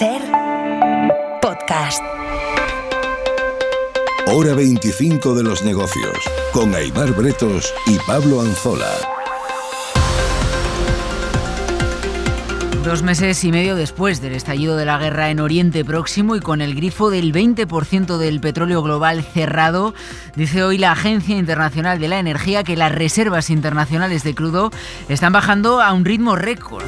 SER Podcast. Hora 25 de los negocios, con Aimar Bretos y Pablo Anzola. 2 meses y medio después del estallido de la guerra en Oriente Próximo y con el grifo del 20% del petróleo global cerrado, dice hoy la Agencia Internacional de la Energía que las reservas internacionales de crudo están bajando a un ritmo récord.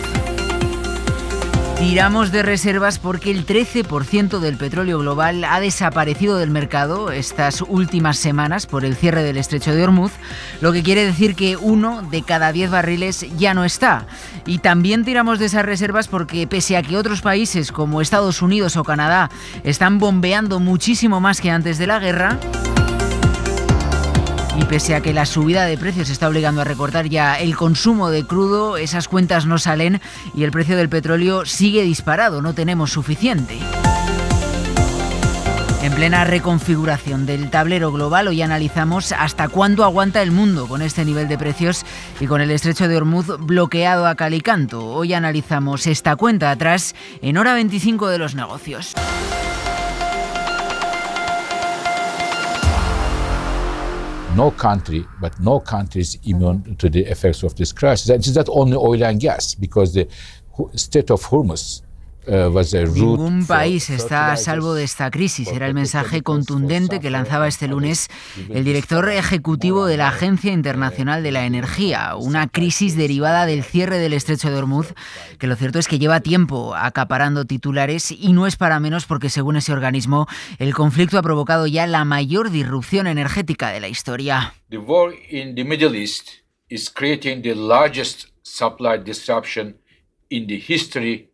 Tiramos de reservas porque el 13% del petróleo global ha desaparecido del mercado estas últimas semanas por el cierre del estrecho de Hormuz, lo que quiere decir que 1 de cada 10 barriles ya no está. Y también tiramos de esas reservas porque pese a que otros países como Estados Unidos o Canadá están bombeando muchísimo más que antes de la guerra, y pese a que la subida de precios está obligando a recortar ya el consumo de crudo, esas cuentas no salen y el precio del petróleo sigue disparado, no tenemos suficiente. En plena reconfiguración del tablero global, hoy analizamos hasta cuándo aguanta el mundo con este nivel de precios y con el estrecho de Hormuz bloqueado a cal y canto. Hoy analizamos esta cuenta atrás en Hora 25 de los negocios. No country is immune to the effects of this crisis. And it's not only oil and gas, because the Strait of Hormuz was a route. Ningún país está a salvo de esta crisis. Era el mensaje contundente que lanzaba este lunes el director ejecutivo de la Agencia Internacional de la Energía. Una crisis derivada del cierre del estrecho de Hormuz, que lo cierto es que lleva tiempo acaparando titulares y no es para menos porque, según ese organismo, el conflicto ha provocado ya la mayor disrupción energética de la historia. The war in the Middle East is creating the largest supply disruption in the history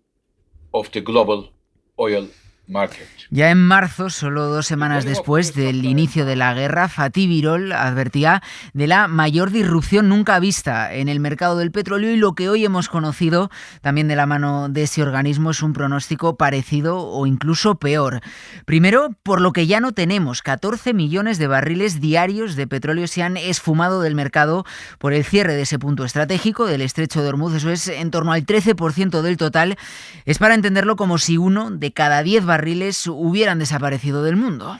of the global oil market. Ya en marzo, solo 2 semanas después del inicio de la guerra, Fatih Birol advertía de la mayor disrupción nunca vista en el mercado del petróleo, y lo que hoy hemos conocido también de la mano de ese organismo es un pronóstico parecido o incluso peor. Primero, por lo que ya no tenemos, 14 millones de barriles diarios de petróleo se han esfumado del mercado por el cierre de ese punto estratégico del estrecho de Hormuz. Eso es en torno al 13% del total. Es para entenderlo como si 1 de cada 10 barriles hubieran desaparecido del mundo.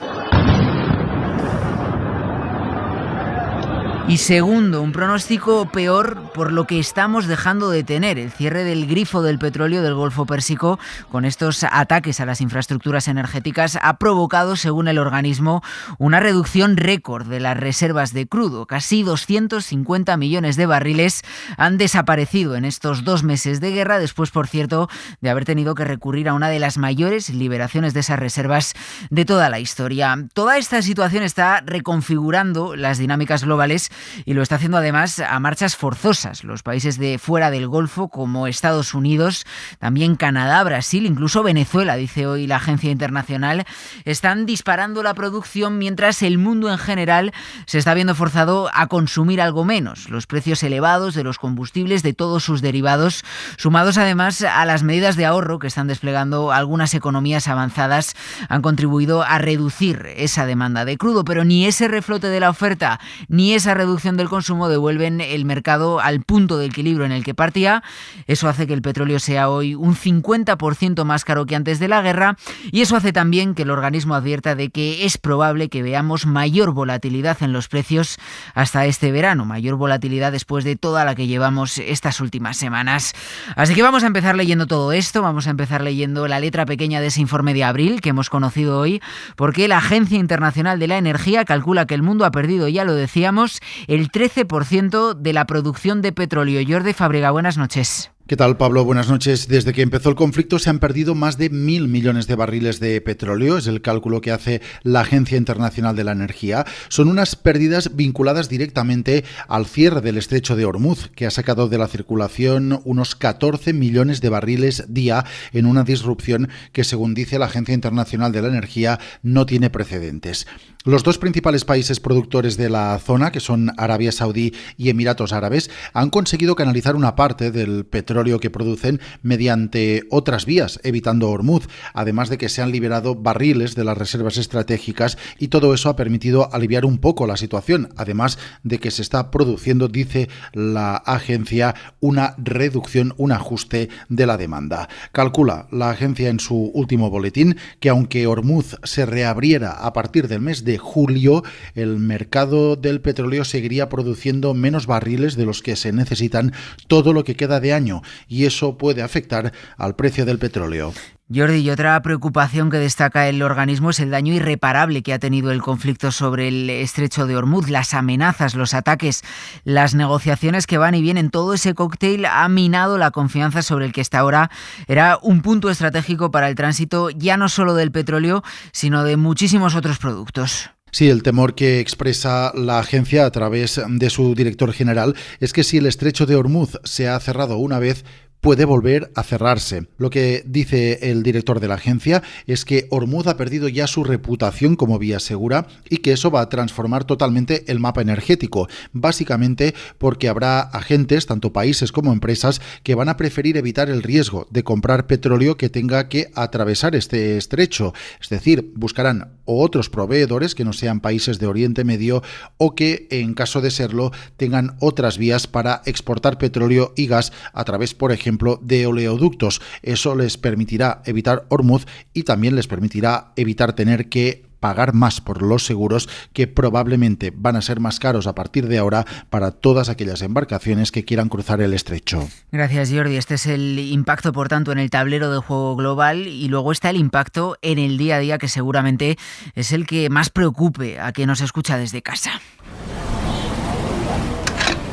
Y segundo, un pronóstico peor por lo que estamos dejando de tener, el cierre del grifo del petróleo del Golfo Pérsico con estos ataques a las infraestructuras energéticas ha provocado, según el organismo, una reducción récord de las reservas de crudo. Casi 250 millones de barriles han desaparecido en estos 2 meses de guerra, después, por cierto, de haber tenido que recurrir a una de las mayores liberaciones de esas reservas de toda la historia. Toda esta situación está reconfigurando las dinámicas globales y lo está haciendo además a marchas forzosas. Los países de fuera del Golfo, como Estados Unidos, también Canadá, Brasil, incluso Venezuela, dice hoy la Agencia Internacional, están disparando la producción mientras el mundo en general se está viendo forzado a consumir algo menos. Los precios elevados de los combustibles, de todos sus derivados, sumados además a las medidas de ahorro que están desplegando algunas economías avanzadas, han contribuido a reducir esa demanda de crudo, pero ni ese reflote de la oferta ni esa reducción del consumo devuelven el mercado al punto de equilibrio en el que partía. Eso hace que el petróleo sea hoy un 50% más caro que antes de la guerra, y eso hace también que el organismo advierta de que es probable que veamos mayor volatilidad en los precios hasta este verano, mayor volatilidad después de toda la que llevamos estas últimas semanas. Así que vamos a empezar leyendo todo esto, vamos a empezar leyendo la letra pequeña de ese informe de abril que hemos conocido hoy, porque la Agencia Internacional de la Energía calcula que el mundo ha perdido, ya lo decíamos, el 13% de la producción de petróleo. Jordi Fábrega, buenas noches. ¿Qué tal, Pablo? Buenas noches. Desde que empezó el conflicto se han perdido más de 1.000 millones de barriles de petróleo, es el cálculo que hace la Agencia Internacional de la Energía. Son unas pérdidas vinculadas directamente al cierre del estrecho de Hormuz, que ha sacado de la circulación unos 14 millones de barriles día en una disrupción que, según dice la Agencia Internacional de la Energía, no tiene precedentes. Los 2 principales países productores de la zona, que son Arabia Saudí y Emiratos Árabes, han conseguido canalizar una parte del petróleo petróleo que producen mediante otras vías, evitando Hormuz, además de que se han liberado barriles de las reservas estratégicas y todo eso ha permitido aliviar un poco la situación, además de que se está produciendo, dice la agencia, una reducción, un ajuste de la demanda. Calcula la agencia en su último boletín que aunque Hormuz se reabriera a partir del mes de julio, el mercado del petróleo seguiría produciendo menos barriles de los que se necesitan todo lo que queda de año y eso puede afectar al precio del petróleo. Jordi, y otra preocupación que destaca el organismo es el daño irreparable que ha tenido el conflicto sobre el estrecho de Hormuz, las amenazas, los ataques, las negociaciones que van y vienen. Todo ese cóctel ha minado la confianza sobre el que hasta ahora era un punto estratégico para el tránsito ya no solo del petróleo, sino de muchísimos otros productos. Sí, el temor que expresa la agencia a través de su director general es que si el estrecho de Hormuz se ha cerrado una vez, puede volver a cerrarse. Lo que dice el director de la agencia es que Hormuz ha perdido ya su reputación como vía segura y que eso va a transformar totalmente el mapa energético, básicamente porque habrá agentes, tanto países como empresas, que van a preferir evitar el riesgo de comprar petróleo que tenga que atravesar este estrecho. Es decir, buscarán o otros proveedores que no sean países de Oriente Medio o que, en caso de serlo, tengan otras vías para exportar petróleo y gas a través, por ejemplo, de oleoductos. Eso les permitirá evitar Hormuz y también les permitirá evitar tener que pagar más por los seguros que probablemente van a ser más caros a partir de ahora para todas aquellas embarcaciones que quieran cruzar el estrecho. Gracias, Jordi. Este es el impacto, por tanto, en el tablero de juego global y luego está el impacto en el día a día, que seguramente es el que más preocupe a quien nos escucha desde casa.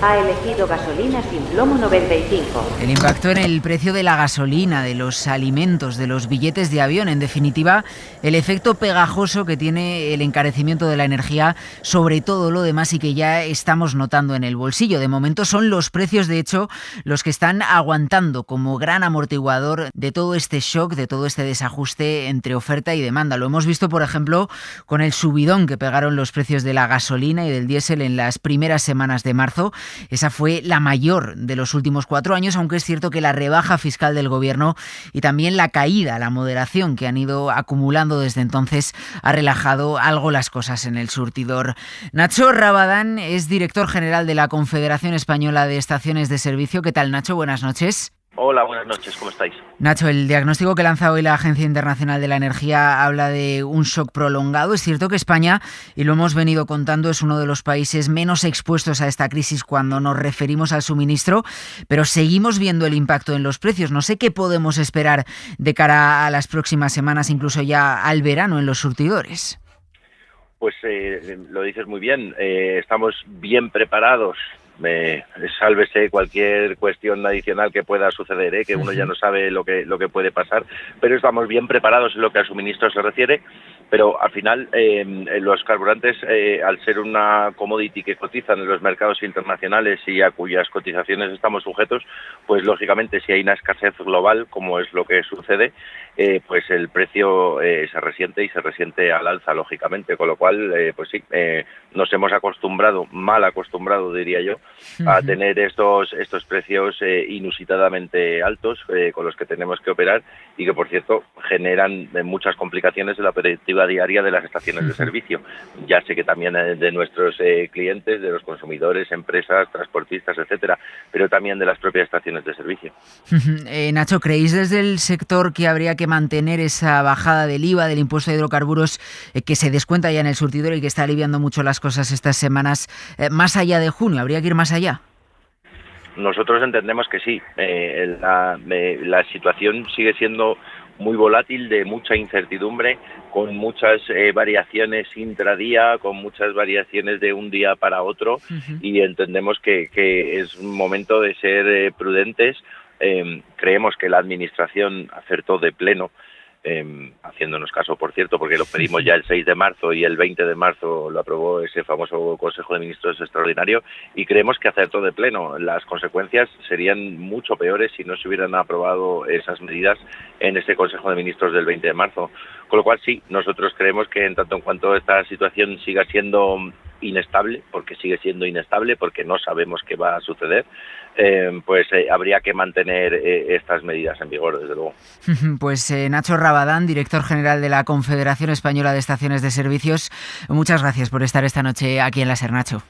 Ha elegido gasolina sin plomo 95. El impacto en el precio de la gasolina, de los alimentos, de los billetes de avión, en definitiva, el efecto pegajoso que tiene el encarecimiento de la energía sobre todo lo demás y que ya estamos notando en el bolsillo. De momento son los precios, de hecho, los que están aguantando como gran amortiguador de todo este shock, de todo este desajuste entre oferta y demanda. Lo hemos visto, por ejemplo, con el subidón que pegaron los precios de la gasolina y del diésel en las primeras semanas de marzo. Esa fue la mayor de los últimos 4 años, aunque es cierto que la rebaja fiscal del gobierno y también la caída, la moderación que han ido acumulando desde entonces ha relajado algo las cosas en el surtidor. Nacho Rabadán es director general de la Confederación Española de Estaciones de Servicio. ¿Qué tal, Nacho? Buenas noches. Hola, buenas noches, ¿cómo estáis? Nacho, el diagnóstico que lanza hoy la Agencia Internacional de la Energía habla de un shock prolongado. Es cierto que España, y lo hemos venido contando, es uno de los países menos expuestos a esta crisis cuando nos referimos al suministro, pero seguimos viendo el impacto en los precios. No sé qué podemos esperar de cara a las próximas semanas, incluso ya al verano en los surtidores. Pues lo dices muy bien, estamos bien preparados. Sálvese cualquier cuestión adicional que pueda suceder, que uno ya no sabe lo que puede pasar, pero estamos bien preparados en lo que al suministro se refiere. Pero al final los carburantes, al ser una commodity que cotizan en los mercados internacionales y a cuyas cotizaciones estamos sujetos, pues lógicamente si hay una escasez global, como es lo que sucede, pues el precio se resiente al alza, lógicamente, con lo cual pues sí, nos hemos mal acostumbrado diría yo, a tener estos precios inusitadamente altos con los que tenemos que operar y que, por cierto, generan muchas complicaciones en la operativa diaria de las estaciones de servicio. Ya sé que también de nuestros clientes, de los consumidores, empresas, transportistas, etcétera, pero también de las propias estaciones de servicio. Nacho, ¿creéis desde el sector que habría que mantener esa bajada del IVA, del impuesto a hidrocarburos, que se descuenta ya en el surtidor y que está aliviando mucho las cosas estas semanas, más allá de junio? ¿Habría que ir más allá? Nosotros entendemos que sí. La situación sigue siendo muy volátil, de mucha incertidumbre, con muchas variaciones intradía, con muchas variaciones de un día para otro, y entendemos que es un momento de ser prudentes. Creemos que la Administración acertó de pleno, haciéndonos caso, por cierto, porque lo pedimos ya el 6 de marzo y el 20 de marzo lo aprobó ese famoso Consejo de Ministros extraordinario, y creemos que acertó de pleno. Las consecuencias serían mucho peores si no se hubieran aprobado esas medidas en ese Consejo de Ministros del 20 de marzo. Con lo cual sí, nosotros creemos que en tanto en cuanto esta situación siga siendo inestable, porque sigue siendo inestable, porque no sabemos qué va a suceder, pues habría que mantener estas medidas en vigor, desde luego. Pues Nacho Rabadán, director general de la Confederación Española de Estaciones de Servicios, muchas gracias por estar esta noche aquí en La SER, Nacho.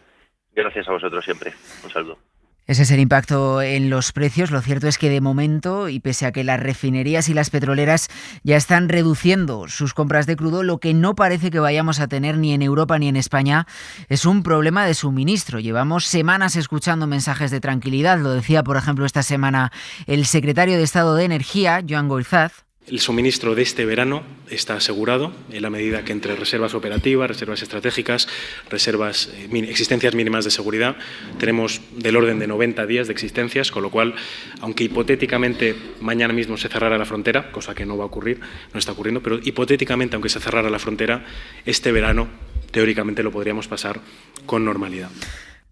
Gracias a vosotros siempre. Un saludo. Ese es el impacto en los precios. Lo cierto es que de momento, y pese a que las refinerías y las petroleras ya están reduciendo sus compras de crudo, lo que no parece que vayamos a tener ni en Europa ni en España es un problema de suministro. Llevamos semanas escuchando mensajes de tranquilidad. Lo decía, por ejemplo, esta semana el secretario de Estado de Energía, Joan Goizaz. El suministro de este verano está asegurado en la medida que entre reservas operativas, reservas estratégicas, reservas, existencias mínimas de seguridad, tenemos del orden de 90 días de existencias, con lo cual, aunque hipotéticamente mañana mismo se cerrara la frontera, cosa que no va a ocurrir, no está ocurriendo, pero hipotéticamente, aunque se cerrara la frontera, este verano teóricamente lo podríamos pasar con normalidad.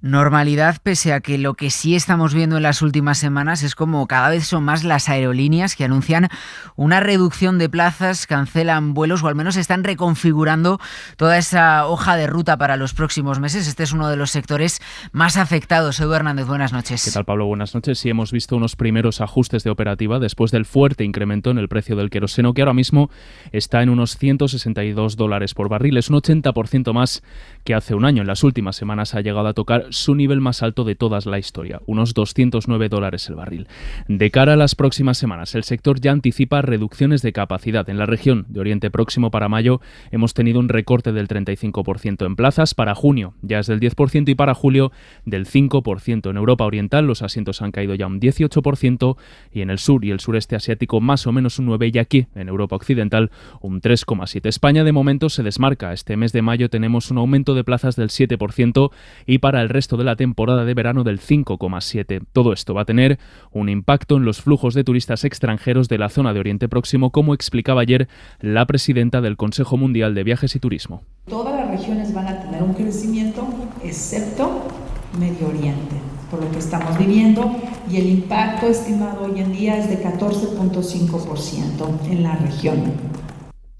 Normalidad, pese a que lo que sí estamos viendo en las últimas semanas es como cada vez son más las aerolíneas que anuncian una reducción de plazas, cancelan vuelos o al menos están reconfigurando toda esa hoja de ruta para los próximos meses. Este es uno de los sectores más afectados. Edu Hernández, buenas noches. ¿Qué tal, Pablo? Buenas noches. Sí, hemos visto unos primeros ajustes de operativa después del fuerte incremento en el precio del queroseno, que ahora mismo está en unos $162 por barril. Es un 80% más que hace un año. En las últimas semanas ha llegado a tocar su nivel más alto de toda la historia, unos $209 el barril. De cara a las próximas semanas, el sector ya anticipa reducciones de capacidad. En la región de Oriente Próximo para mayo hemos tenido un recorte del 35% en plazas, para junio ya es del 10% y para julio del 5%. En Europa Oriental los asientos han caído ya un 18% y en el sur y el sureste asiático más o menos un 9% y aquí en Europa Occidental un 3,7%. España de momento se desmarca. Este mes de mayo tenemos un aumento de plazas del 7% y para el resto de la temporada de verano del 5,7%. Todo esto va a tener un impacto en los flujos de turistas extranjeros de la zona de Oriente Próximo, como explicaba ayer la presidenta del Consejo Mundial de Viajes y Turismo. Todas las regiones van a tener un crecimiento, excepto Medio Oriente, por lo que estamos viviendo, y el impacto estimado hoy en día es de 14,5% en la región.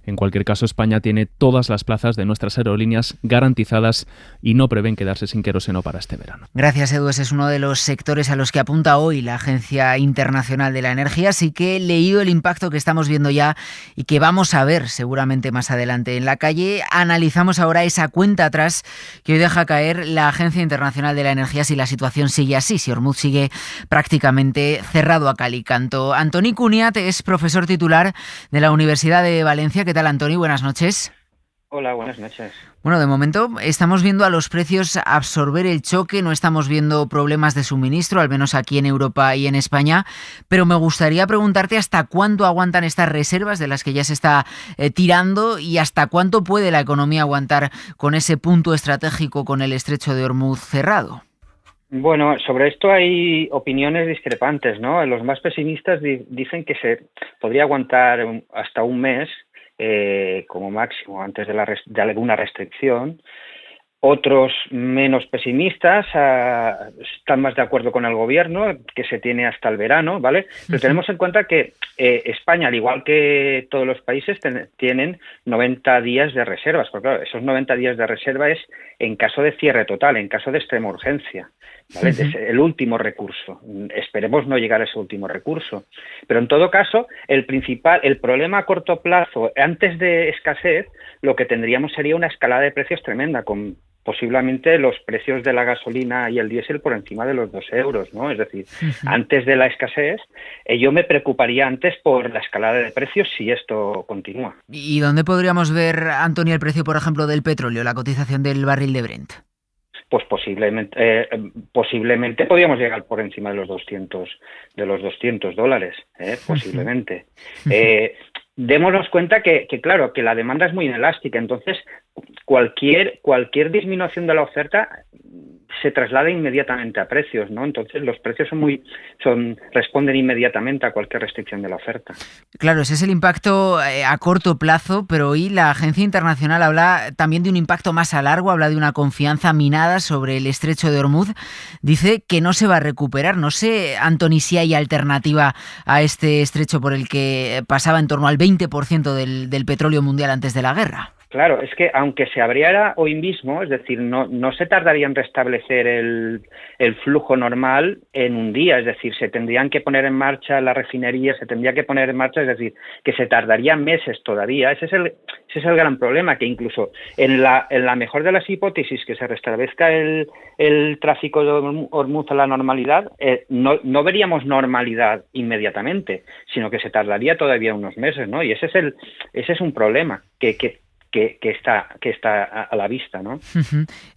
En cualquier caso, España tiene todas las plazas de nuestras aerolíneas garantizadas y no prevén quedarse sin queroseno para este verano. Gracias, Edu. Ese es uno de los sectores a los que apunta hoy la Agencia Internacional de la Energía. Así que he leído el impacto que estamos viendo ya y que vamos a ver seguramente más adelante en la calle. Analizamos ahora esa cuenta atrás que hoy deja caer la Agencia Internacional de la Energía si la situación sigue así, si Ormuz sigue prácticamente cerrado a cal y canto. Antoni Cuniat es profesor titular de la Universidad de Valencia. ¿Qué tal, Antoni? Buenas noches. Hola, buenas noches. Bueno, de momento estamos viendo a los precios absorber el choque, no estamos viendo problemas de suministro, al menos aquí en Europa y en España, pero me gustaría preguntarte hasta cuánto aguantan estas reservas de las que ya se está tirando y hasta cuánto puede la economía aguantar con ese punto estratégico con el estrecho de Ormuz cerrado. Bueno, sobre esto hay opiniones discrepantes, ¿no? Los más pesimistas dicen que se podría aguantar hasta un mes, como máximo antes de alguna restricción. Otros menos pesimistas están más de acuerdo con el gobierno, que se tiene hasta el verano, ¿vale? Pero tenemos en cuenta que España, al igual que todos los países, tienen 90 días de reservas. Porque claro, esos 90 días de reserva es en caso de cierre total, en caso de extrema urgencia, ¿vale? Es el último recurso. Esperemos no llegar a ese último recurso. Pero en todo caso, el problema a corto plazo, antes de escasez, lo que tendríamos sería una escalada de precios tremenda, con posiblemente los precios de la gasolina y el diésel por encima de los 2 euros, ¿no? Es decir, antes de la escasez, yo me preocuparía antes por la escalada de precios si esto continúa. ¿Y dónde podríamos ver, Antonio, el precio, por ejemplo, del petróleo, la cotización del barril de Brent? Pues posiblemente podríamos llegar por encima de los $200 dólares, posiblemente. Démonos cuenta que claro, que la demanda es muy inelástica, entonces cualquier disminución de la oferta se traslada inmediatamente a precios, ¿no? Entonces los precios responden inmediatamente a cualquier restricción de la oferta. Claro, ese es el impacto a corto plazo, pero hoy la Agencia Internacional habla también de un impacto más a largo, habla de una confianza minada sobre el estrecho de Ormuz. Dice que no se va a recuperar. No sé, Antoni, si hay alternativa a este estrecho por el que pasaba en torno al 20% del petróleo mundial antes de la guerra. Claro, es que aunque se abriera hoy mismo, es decir, no se tardaría en restablecer el flujo normal en un día, es decir, se tendrían que poner en marcha la refinería, se tendría que poner en marcha, es decir, que se tardaría meses todavía. Ese es el gran problema, que incluso en la mejor de las hipótesis que se restablezca el tráfico de Hormuz a la normalidad, no veríamos normalidad inmediatamente, sino que se tardaría todavía unos meses, ¿no? Y ese es un problema que está a la vista, ¿no?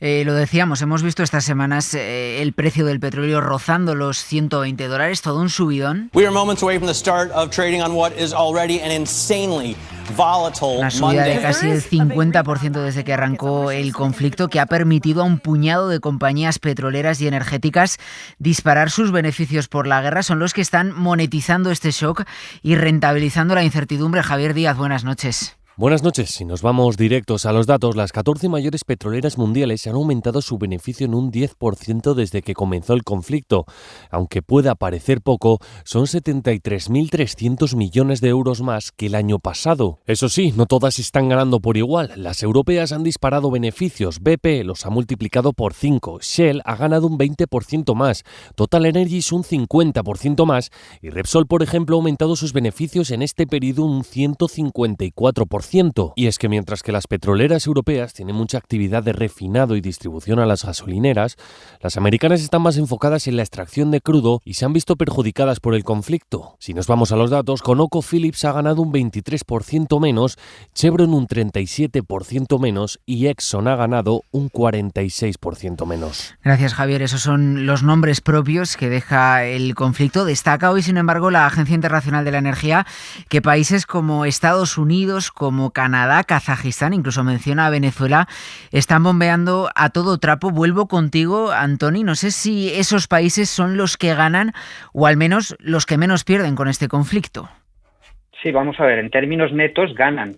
Lo decíamos, hemos visto estas semanas el precio del petróleo rozando los $120, todo un subidón. We are moments away from the start of trading on what is already an insanely volatile una subida Monday. de casi el 50% desde que arrancó el conflicto, que ha permitido a un puñado de compañías petroleras y energéticas disparar sus beneficios por la guerra. Son los que están monetizando este shock y rentabilizando la incertidumbre. Javier Díaz, buenas noches. Buenas noches. Si nos vamos directos a los datos, las 14 mayores petroleras mundiales han aumentado su beneficio en un 10% desde que comenzó el conflicto. Aunque pueda parecer poco, son 73.300 millones de euros más que el año pasado. Eso sí, no todas están ganando por igual. Las europeas han disparado beneficios. BP los ha multiplicado por 5. Shell ha ganado un 20% más. Total Energies un 50% más. Y Repsol, por ejemplo, ha aumentado sus beneficios en este periodo un 154%. Y es que mientras que las petroleras europeas tienen mucha actividad de refinado y distribución a las gasolineras, las americanas están más enfocadas en la extracción de crudo y se han visto perjudicadas por el conflicto. Si nos vamos a los datos, ConocoPhillips ha ganado un 23% menos, Chevron un 37% menos y Exxon ha ganado un 46% menos. Gracias, Javier. Esos son los nombres propios que deja el conflicto. Destaca hoy, sin embargo, la Agencia Internacional de la Energía que países como Estados Unidos, como Canadá, Kazajistán, incluso menciona a Venezuela, están bombeando a todo trapo. Vuelvo contigo, Antoni. No sé si esos países son los que ganan o al menos los que menos pierden con este conflicto. Sí, vamos a ver, en términos netos ganan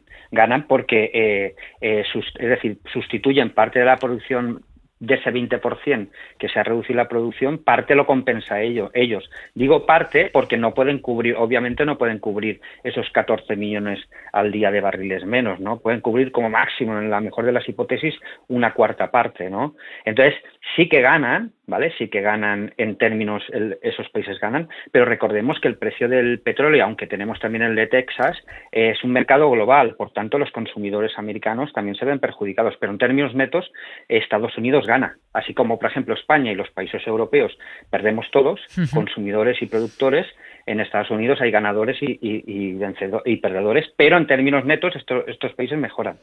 porque, es decir, sustituyen parte de la producción de ese 20% que se ha reducido la producción, parte lo compensa ellos. Digo parte porque no pueden cubrir, obviamente no pueden cubrir esos 14 millones al día de barriles menos, ¿no? Pueden cubrir como máximo, en la mejor de las hipótesis, una cuarta parte, ¿no? Entonces, sí que ganan, ¿vale? Sí que ganan en términos, esos países ganan, pero recordemos que el precio del petróleo, aunque tenemos también el de Texas, es un mercado global, por tanto los consumidores americanos también se ven perjudicados, pero en términos netos Estados Unidos gana, así como por ejemplo España y los países europeos perdemos todos, consumidores y productores. En Estados Unidos hay ganadores y perdedores, pero en términos netos estos países mejoran.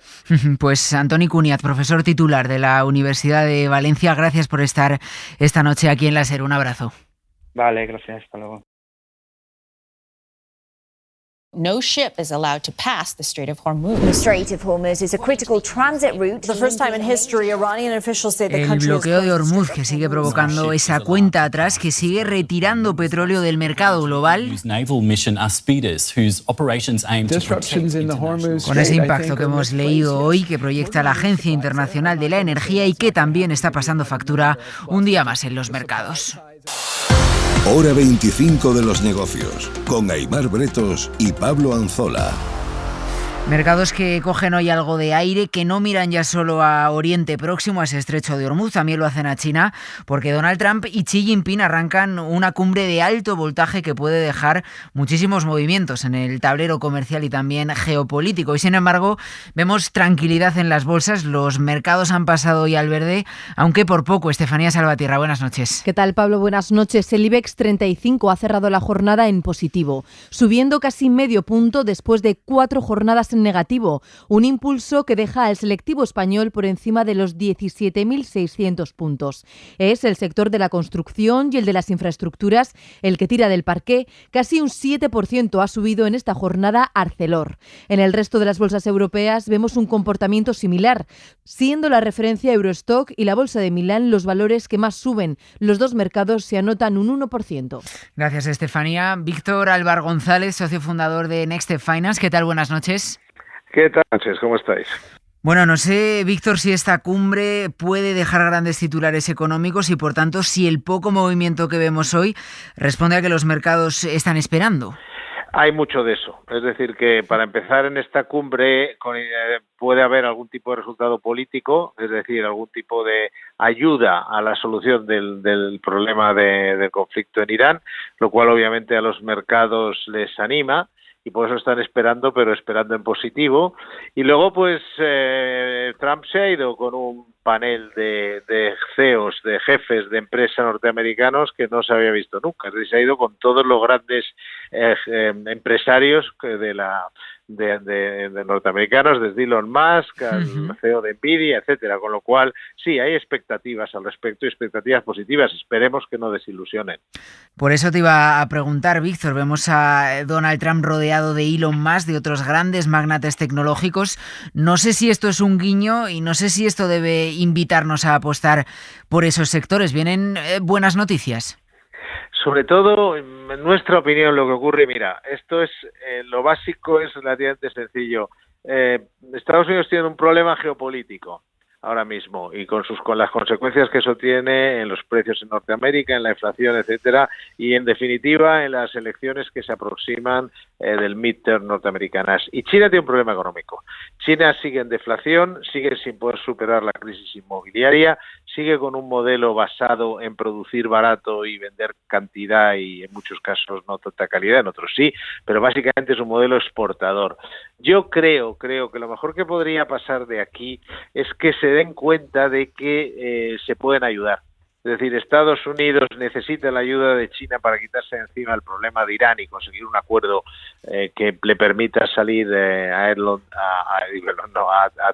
Pues Antoni Cuniat, profesor titular de la Universidad de Valencia, gracias por estar esta noche aquí en La SER. Un abrazo. Vale, gracias. Hasta luego. No ship is allowed to pass the Strait of Hormuz. The Strait of Hormuz is a critical transit route. The first time in history, Iranian officials say the El country bloqueo de Hormuz, que sigue provocando esa cuenta atrás, que sigue retirando petróleo del mercado global. Con ese impacto que hemos leído hoy, que proyecta la Agencia Internacional de la Energía y que también está pasando factura un día más en los mercados. Hora 25 de los negocios, con Aimar Bretos y Pablo Anzola. Mercados que cogen hoy algo de aire, que no miran ya solo a Oriente Próximo, a ese estrecho de Hormuz, también lo hacen a China, porque Donald Trump y Xi Jinping arrancan una cumbre de alto voltaje que puede dejar muchísimos movimientos en el tablero comercial y también geopolítico. Y sin embargo, vemos tranquilidad en las bolsas, los mercados han pasado hoy al verde, aunque por poco. Estefanía Salvatierra, buenas noches. ¿Qué tal, Pablo? Buenas noches. El IBEX 35 ha cerrado la jornada en positivo, subiendo casi medio punto después de 4 jornadas en negativo, un impulso que deja al selectivo español por encima de los 17.600 puntos. Es el sector de la construcción y el de las infraestructuras el que tira del parqué. Casi un 7% ha subido en esta jornada Arcelor. En el resto de las bolsas europeas vemos un comportamiento similar, siendo la referencia Eurostock y la bolsa de Milán los valores que más suben. Los dos mercados se anotan un 1%. Gracias, Estefanía. Víctor Álvar González, socio fundador de Next Step Finance. ¿Qué tal? Buenas noches. ¿Qué tal, noches? ¿Cómo estáis? Bueno, no sé, Víctor, si esta cumbre puede dejar grandes titulares económicos y, por tanto, si el poco movimiento que vemos hoy responde a que los mercados están esperando. Hay mucho de eso. Es decir, que para empezar en esta cumbre puede haber algún tipo de resultado político, es decir, algún tipo de ayuda a la solución del problema del conflicto en Irán, lo cual obviamente a los mercados les anima. Y por eso están esperando, pero esperando en positivo. Y luego, pues, Trump se ha ido con un panel de CEOs, de jefes de empresas norteamericanos que no se había visto nunca. Es decir, se ha ido con todos los grandes empresarios de norteamericanos, desde Elon Musk al CEO de Nvidia, etcétera. Con lo cual, sí, hay expectativas al respecto y expectativas positivas. Esperemos que no desilusionen. Por eso te iba a preguntar, Víctor, vemos a Donald Trump rodeado de Elon Musk, de otros grandes magnates tecnológicos. No sé si esto es un guiño y no sé si esto debe invitarnos a apostar por esos sectores. ¿Vienen buenas noticias? Sobre todo, en nuestra opinión, lo que ocurre, mira, esto es, lo básico es relativamente sencillo. Estados Unidos tiene un problema geopolítico ahora mismo y con las consecuencias que eso tiene en los precios en Norteamérica, en la inflación, etcétera, y en definitiva en las elecciones que se aproximan del midterm norteamericanas. Y China tiene un problema económico. China sigue en deflación, sigue sin poder superar la crisis inmobiliaria, sigue con un modelo basado en producir barato y vender cantidad y en muchos casos no tanta calidad, en otros sí, pero básicamente es un modelo exportador. Yo creo que lo mejor que podría pasar de aquí es que se den cuenta de que se pueden ayudar. Es decir, Estados Unidos necesita la ayuda de China para quitarse de encima el problema de Irán y conseguir un acuerdo que le permita salir a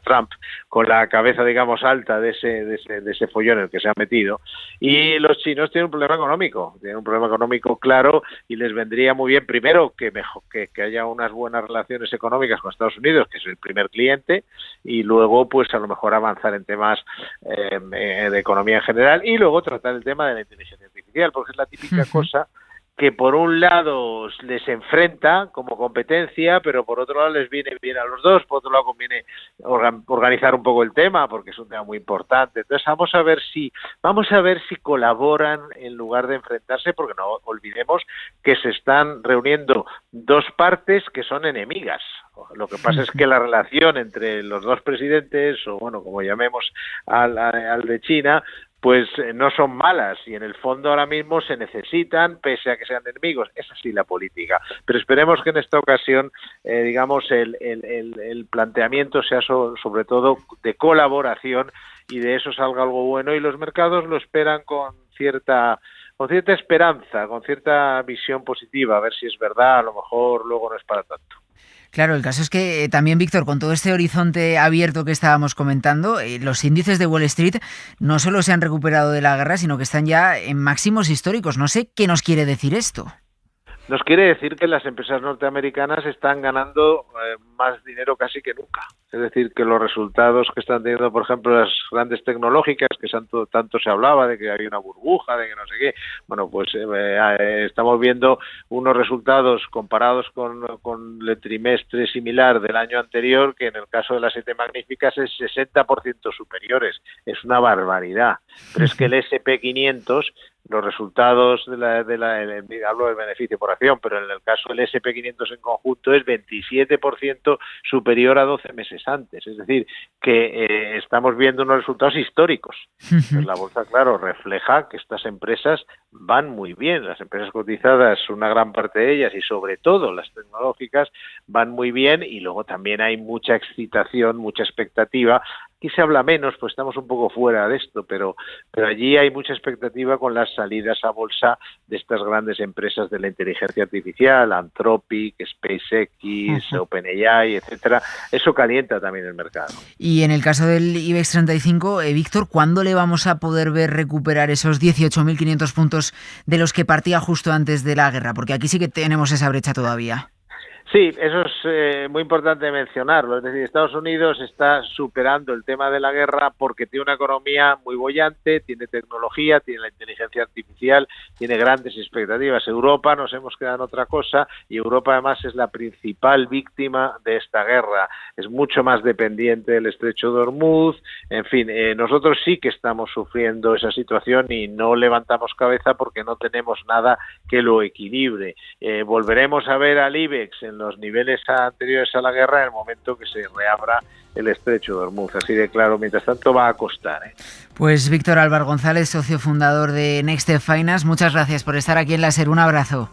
Trump con la cabeza, digamos, alta de ese follón en el que se ha metido. Y los chinos tienen un problema económico claro, y les vendría muy bien primero que haya unas buenas relaciones económicas con Estados Unidos, que es el primer cliente, y luego pues a lo mejor avanzar en temas de economía en general, y luego tratar el tema de la inteligencia artificial, porque es la típica cosa que por un lado les enfrenta como competencia, pero por otro lado les viene bien a los dos, por otro lado conviene organizar un poco el tema, porque es un tema muy importante. Entonces vamos a ver si colaboran en lugar de enfrentarse, porque no olvidemos que se están reuniendo dos partes que son enemigas. Lo que pasa es que la relación entre los dos presidentes, o bueno, como llamemos al de China, pues no son malas, y en el fondo ahora mismo se necesitan, pese a que sean enemigos. Es así la política. Pero esperemos que en esta ocasión, digamos, el planteamiento sea sobre todo de colaboración, y de eso salga algo bueno, y los mercados lo esperan con cierta esperanza, con cierta visión positiva, a ver si es verdad. A lo mejor luego no es para tanto. Claro, el caso es que también, Víctor, con todo este horizonte abierto que estábamos comentando, los índices de Wall Street no solo se han recuperado de la guerra, sino que están ya en máximos históricos. No sé qué nos quiere decir esto. Nos quiere decir que las empresas norteamericanas están ganando más dinero casi que nunca. Es decir, que los resultados que están teniendo, por ejemplo, las grandes tecnológicas, que tanto se hablaba de que había una burbuja, de que no sé qué, bueno, pues estamos viendo unos resultados comparados con el trimestre similar del año anterior, que en el caso de las 7 magníficas es 60% superiores. Es una barbaridad. Pero es que el S&P 500, los resultados hablo del beneficio por acción, pero en el caso del S&P 500 en conjunto es 27% superior a 12 meses antes. Es decir, que estamos viendo unos resultados históricos. Pues la bolsa, claro, refleja que estas empresas van muy bien. Las empresas cotizadas, una gran parte de ellas, y sobre todo las tecnológicas, van muy bien, y luego también hay mucha excitación, mucha expectativa. Aquí se habla menos, pues estamos un poco fuera de esto, pero allí hay mucha expectativa con las salidas a bolsa de estas grandes empresas de la inteligencia artificial, Anthropic, SpaceX, OpenAI, etcétera. Eso calienta también el mercado. Y en el caso del IBEX 35, Víctor, ¿cuándo le vamos a poder ver recuperar esos 18.500 puntos de los que partía justo antes de la guerra? Porque aquí sí que tenemos esa brecha todavía. Sí, eso es muy importante mencionarlo. Es decir, Estados Unidos está superando el tema de la guerra porque tiene una economía muy boyante, tiene tecnología, tiene la inteligencia artificial, tiene grandes expectativas. Europa nos hemos quedado en otra cosa y Europa además es la principal víctima de esta guerra. Es mucho más dependiente del estrecho de Hormuz. En fin, nosotros sí que estamos sufriendo esa situación y no levantamos cabeza porque no tenemos nada que lo equilibre. Volveremos a ver al IBEX en los niveles anteriores a la guerra en el momento que se reabra el estrecho de Hormuz. Así de claro, mientras tanto va a costar. Pues Víctor Álvar González, socio fundador de Nextstep Finance, muchas gracias por estar aquí en la SER. Un abrazo.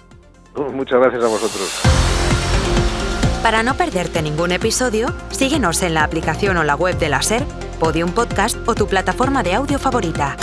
Muchas gracias a vosotros. Para no perderte ningún episodio, síguenos en la aplicación o la web de la SER, Podium Podcast o tu plataforma de audio favorita.